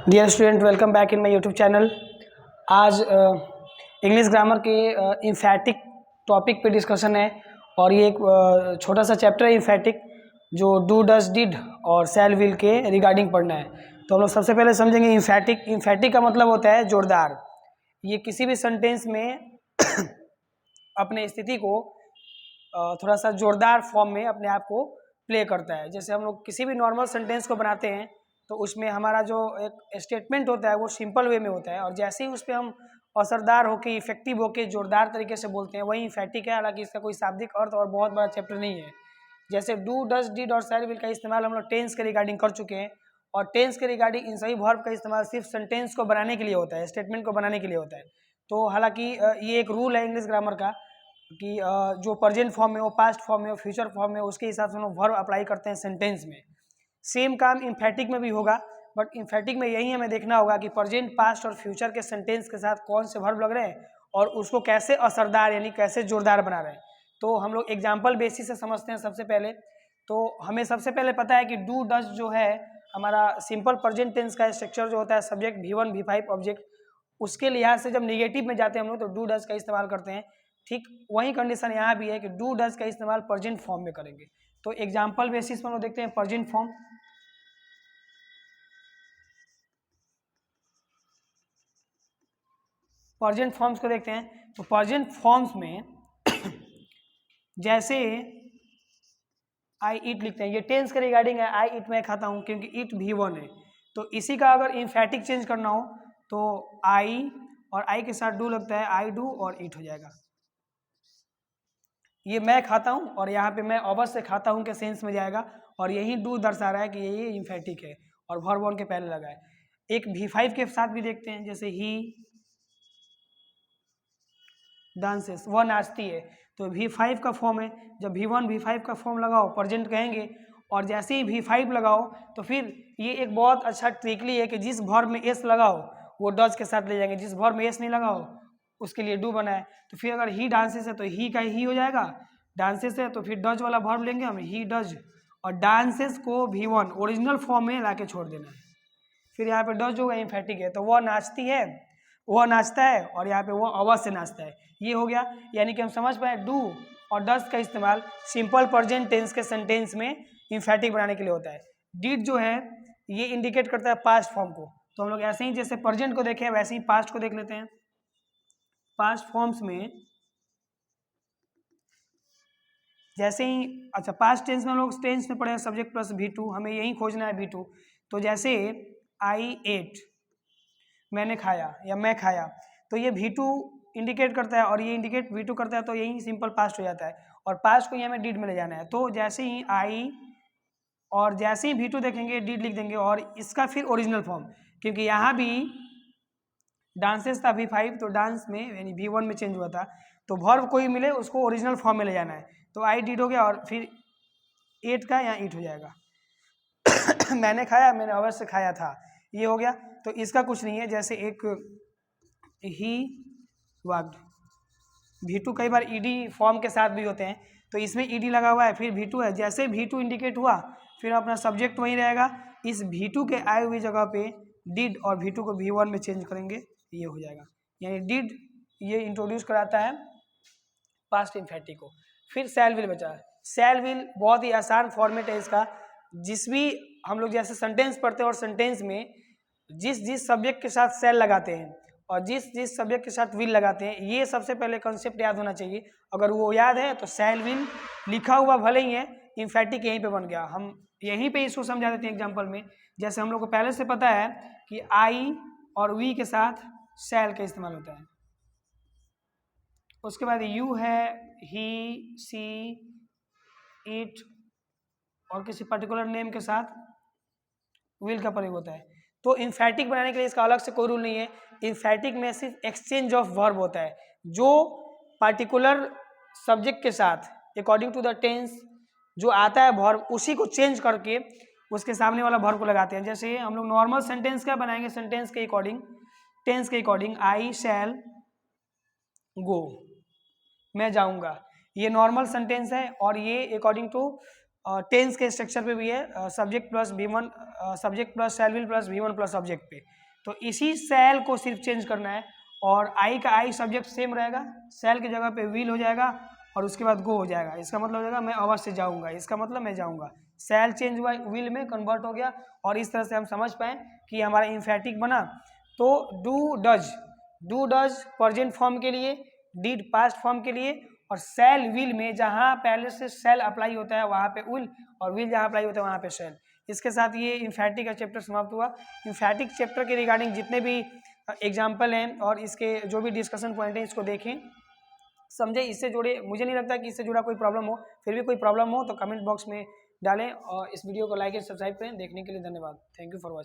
Dear student, welcome back in my YouTube channel. आज English grammar के emphatic topic पे discussion है और ये एक छोटा सा चैप्टर है इम्फैटिक, जो डू डज डिड और शैल विल के रिगार्डिंग पढ़ना है। तो हम लोग सबसे पहले समझेंगे इम्फैटिक। इम्फैटिक का मतलब होता है जोरदार। ये किसी भी सेंटेंस में अपने स्थिति को थोड़ा सा जोरदार फॉर्म में अपने आप को प्ले करता है। जैसे हम लोग किसी भी नॉर्मल सेंटेंस को बनाते हैं तो उसमें हमारा जो एक स्टेटमेंट होता है वो सिंपल वे में होता है, और जैसे ही उस पर हम असरदार होके इफेक्टिव होके जोरदार तरीके से बोलते हैं वही इम्फैटिक है। हालांकि इसका कोई शाब्दिक अर्थ और बहुत बड़ा चैप्टर नहीं है। जैसे डू डज डिड और शैल विल का इस्तेमाल हम लोग टेंस के रिगार्डिंग कर चुके हैं, और टेंस के रिगार्डिंग इन सभी वर्ब का इस्तेमाल सिर्फ सेंटेंस को बनाने के लिए होता है, स्टेटमेंट को बनाने के लिए होता है। तो हालांकि ये एक रूल है इंग्लिश ग्रामर का कि जो प्रेजेंट फॉर्म में हो, पास्ट फॉर्म में हो, फ्यूचर फॉर्म में हो, उसके हिसाब से हम लोग वर्ब अप्लाई करते हैं सेंटेंस में। सेम काम इम्फैटिक में भी होगा, बट इम्फैटिक में यही हमें देखना होगा कि प्रेजेंट, पास्ट और फ्यूचर के सेंटेंस के साथ कौन से वर्ब लग रहे हैं और उसको कैसे असरदार यानी कैसे जोरदार बना रहे हैं। तो हम लोग एग्जाम्पल बेसिस से समझते हैं। सबसे पहले तो हमें सबसे पहले पता है कि डू डज जो है हमारा सिंपल प्रेजेंट टेंस का स्ट्रक्चर जो होता है सब्जेक्ट V1 V5 ऑब्जेक्ट, उसके लिहाज से जब निगेटिव में जाते हैं हम लोग तो डू डज का इस्तेमाल करते हैं। ठीक वही कंडीशन यहाँ भी है कि डू डज का इस्तेमाल प्रेजेंट फॉर्म में करेंगे। तो एग्जाम्पल बेसिस पर हम लोग देखते हैं प्रेजेंट फॉर्म। प्रेजेंट फॉर्म्स को देखते हैं। तो प्रेजेंट फॉर्म्स में जैसे आई ईट लिखते हैं, ये टेंस के रिगार्डिंग है। आई ईट मैं खाता हूँ, क्योंकि ईट V1 है। तो इसी का अगर इम्फैटिक चेंज करना हो तो आई और आई के साथ डू लगता है, आई डू और ईट हो जाएगा। ये मैं खाता हूँ और यहाँ पे मैं अवश्य खाता हूँ के सेंस में जाएगा, और यही डू दर्शा रहा है कि ये इम्फैटिक है और वर्ब वन के पहले लगा है। एक V5 के साथ भी देखते हैं, जैसे ही डांसेस, वह नाचती है। तो V5 का फॉर्म है। जब V1 V5 का फॉर्म लगाओ प्रेजेंट कहेंगे, और जैसे ही V5 लगाओ तो फिर ये एक बहुत अच्छा ट्रिकली है कि जिस वर्ब में एस लगाओ वो डज के साथ ले जाएंगे, जिस वर्ब में एस नहीं लगाओ उसके लिए डू बना है। तो फिर अगर ही डांसेस है तो ही का ही हो जाएगा, डांसेस है तो फिर डज वाला वर्ब लेंगे हम, ही डज, और डांसेस को V1 ओरिजिनल फॉर्म में ला के छोड़ देना है। फिर यहाँ पे डज होगा इम्फैटिक है, तो वह नाचती है, वह नाचता है, और यहाँ पे वो अवश्य नाचता है। ये हो गया। यानी कि हम समझ पाए डू और डज का इस्तेमाल सिंपल प्रेजेंट टेंस के सेंटेंस में इम्फैटिक बनाने के लिए होता है। डिड जो है ये इंडिकेट करता है पास्ट फॉर्म को। तो हम लोग ऐसे ही जैसे प्रेजेंट को देखें वैसे ही पास्ट को देख लेते हैं। पास्ट फॉर्म्स में जैसे ही, अच्छा पास्ट टेंस में हम लोग टेंस में पढ़े सब्जेक्ट प्लस V2, हमें यही खोजना है V2। तो जैसे आई एट, मैंने खाया या मैं खाया, तो ये V2 इंडिकेट करता है और ये इंडिकेट V2 करता है, तो यही सिंपल पास्ट हो जाता है, और पास्ट को ये हमें डिड में ले जाना है। तो जैसे ही आई और जैसे ही V2 देखेंगे डिड लिख देंगे, और इसका फिर ओरिजिनल फॉर्म, क्योंकि यहाँ भी डांसेस था V5 तो डांस में यानी V1 में चेंज हुआ था, तो वर्ब कोई मिले उसको ओरिजिनल फॉर्म में ले जाना है। तो आई डिड हो गया और फिर एट का यहाँ ईट हो जाएगा। मैंने खाया, मैंने अवश्य खाया था, ये हो गया। तो इसका कुछ नहीं है। जैसे एक ही वाक्ड, V2 कई बार ईडी फॉर्म के साथ भी होते हैं, तो इसमें ईडी लगा हुआ है, फिर V2 है। जैसे V2 इंडिकेट हुआ फिर अपना सब्जेक्ट वहीं रहेगा, इस V2 के आए हुई जगह पे डिड और V2 को V1 में चेंज करेंगे, ये हो जाएगा। यानी डिड ये इंट्रोड्यूस कराता है पास्ट इम्फैटिक को। फिर शैल विल बचा है। शैल विल बहुत ही आसान फॉर्मेट है इसका। जिस भी हम लोग जैसे सेंटेंस पढ़ते हैं और सेंटेंस में जिस जिस सब्जेक्ट के साथ शैल लगाते हैं और जिस जिस सब्जेक्ट के साथ विल लगाते हैं, ये सबसे पहले कंसेप्ट याद होना चाहिए। अगर वो याद है तो शैल विल लिखा हुआ भले ही है, इम्फैटिक यहीं पे बन गया। हम यहीं पे इसको समझा देते हैं एग्जाम्पल में। जैसे हम लोग को पहले से पता है कि आई और वी के साथ शैल का इस्तेमाल होता है। उसके बाद यू है, ही, सी, इट और किसी पर्टिकुलर नेम के साथ विल का प्रयोग होता है। तो इम्फैटिक बनाने के लिए इसका अलग से कोई रूल नहीं है। इम्फैटिक में सिर्फ एक्सचेंज ऑफ वर्ब होता है, जो पार्टिकुलर सब्जेक्ट के साथ अकॉर्डिंग टू द टेंस जो आता है वर्ब, उसी को चेंज करके उसके सामने वाला वर्ब को लगाते हैं। जैसे हम लोग नॉर्मल सेंटेंस क्या बनाएंगे, सेंटेंस के अकॉर्डिंग, टेंस के अकॉर्डिंग, आई शैल गो, मैं जाऊंगा, ये नॉर्मल सेंटेंस है, और ये अकॉर्डिंग टू टेंस के स्ट्रक्चर पे भी है, subject plus V1, subject plus shell will plus V1 plus subject पे। तो इसी शैल को सिर्फ चेंज करना है और आई का आई सब्जेक्ट सेम रहेगा, शैल की जगह पे विल हो जाएगा और उसके बाद गो हो जाएगा। इसका मतलब हो जाएगा मैं अवश्य जाऊंगा, इसका मतलब मैं जाऊंगा। शैल चेंज हुआ, विल में कन्वर्ट हो गया और इस तरह से हम समझ पाए कि हमारा इम्फेटिक बना। तो डू डज प्रेजेंट फॉर्म के लिए, डिड पास्ट फॉर्म के लिए, और शैल विल में जहाँ पहले से शैल अप्लाई होता है वहाँ पे विल, और विल जहाँ अप्लाई होता है वहाँ पे शैल। इसके साथ ये इम्फेटिक का चैप्टर समाप्त हुआ। इम्फेटिक चैप्टर के रिगार्डिंग जितने भी एग्जाम्पल हैं और इसके जो भी डिस्कशन पॉइंट हैं इसको देखें, समझे, इससे जुड़े। मुझे नहीं लगता कि इससे जुड़ा कोई प्रॉब्लम हो, फिर भी कोई प्रॉब्लम हो तो कमेंट बॉक्स में डालें और इस वीडियो को लाइक एंड सब्सक्राइब करें। देखने के लिए धन्यवाद। Thank you for watching.